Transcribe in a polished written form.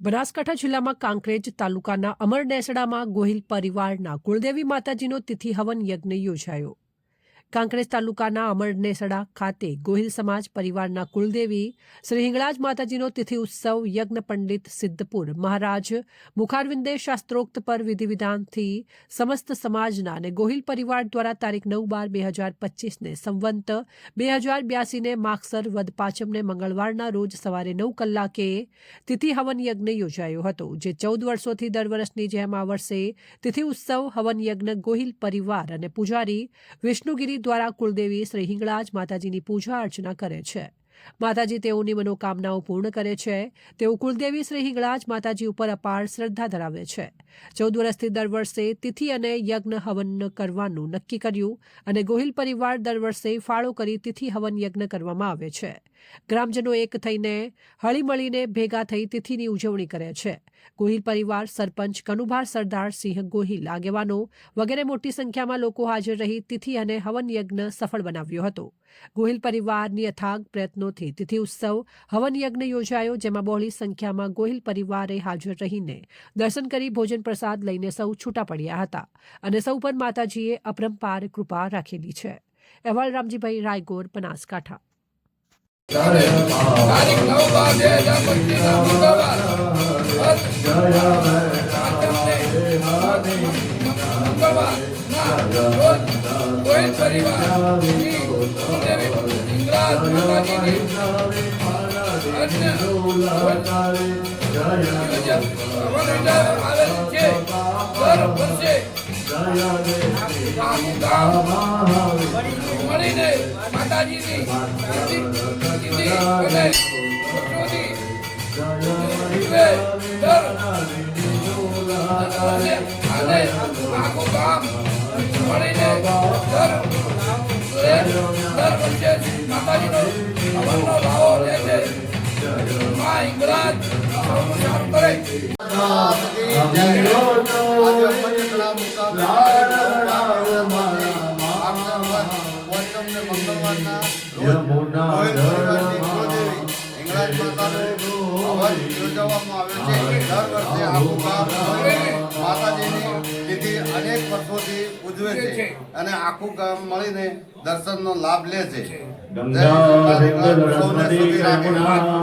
બનાસકાંઠા જિલ્લામાં કાંકરેજ તાલુકાના અમરનેસડામાં ગોહિલ પરિવારના કુળદેવી માતાજીનો તિથિ હવન યજ્ઞ યોજાયો. કાંકરેજ તાલુકાના અમરનેસડા ખાતે ગોહિલ સમાજ પરિવારના કુળદેવી શ્રી હિંગળાજ માતાજીનો તિથિ ઉત્સવ યજ્ઞ પંડિત સિદ્ધપુર મહારાજ મુખારવિંદે શાસ્ત્રોક્ત પર વિધિ વિધાનથી સમસ્ત સમાજના અને ગોહિલ પરિવાર દ્વારા તારીખ 9/12/2025 સંવંત 2082 માગસર વદ પાંચમને મંગળવારના રોજ સવારે 9 કલાકે તિથિ હવન યજ્ઞ યોજાયો હતો, જે 14 વર્ષોથી દર વર્ષની જેમ આ વર્ષે તિથિ ઉત્સવ હવન યજ્ઞ ગોહિલ પરિવાર અને પૂજારી વિષ્ણુગીરી દ્વારા કુળદેવી શ્રી હિંગળાજ માતાજીની પૂજા અર્ચના કરે છે. માતાજી તેઓની મનોકામનાઓ પૂર્ણ કરે છે. તેઓ કુળદેવી શ્રી હિંગળાજ માતાજી ઉપર અપાર શ્રદ્ધા ધરાવે છે. 14 વર્ષથી દર વર્ષે તિથિ અને યજ્ઞ હવન કરવાનું નક્કી કર્યું અને ગોહિલ પરિવાર દર વર્ષે ફાળો કરી તિથિ હવન યજ્ઞ કરવામાં આવે છે. ગ્રામજનો એક થઈને હળીમળીને ભેગા થઈ તિથિની ઉજવણી કરે છે. ગોહિલ પરિવાર, સરપંચ કનુભાર સરદાર સિંહ ગોહિલ, આગેવાનો વગેરે મોટી સંખ્યામાં લોકો હાજર રહી તિથિ અને હવન યજ્ઞ સફળ બનાવ્યો હતો. ગોહિલ પરિવારની અથાગ પ્રયત્નોથી તિથિ ઉત્સવ હવન યજ્ઞ યોજાયો, જેમાં બહોળી સંખ્યામાં ગોહિલ પરિવારે હાજર રહીને દર્શન કરી ભોજન પ્રસાદ લઈને સૌ છૂટા પડ્યા હતા અને સૌ પર માતાજીએ અપરંપાર કૃપા રાખેલી છે. અહેવાલ રામજીભાઈ રાયગોર, બનાસકાંઠા. તારીખ 9/12/2025 ગોહિલ પરિવાર હિંગળાજ માતાજીની મળીને માતાજીની આખું કામ મળીને માતાજીનો હવનનો લાવો લે છે. મા હિંગળાજ સૌનું સારું કરે. માતાજીની તિથિ અનેક વર્ષોથી ઉજવે છે અને આખું ગામ મળીને દર્શનનો લાભ લે છે.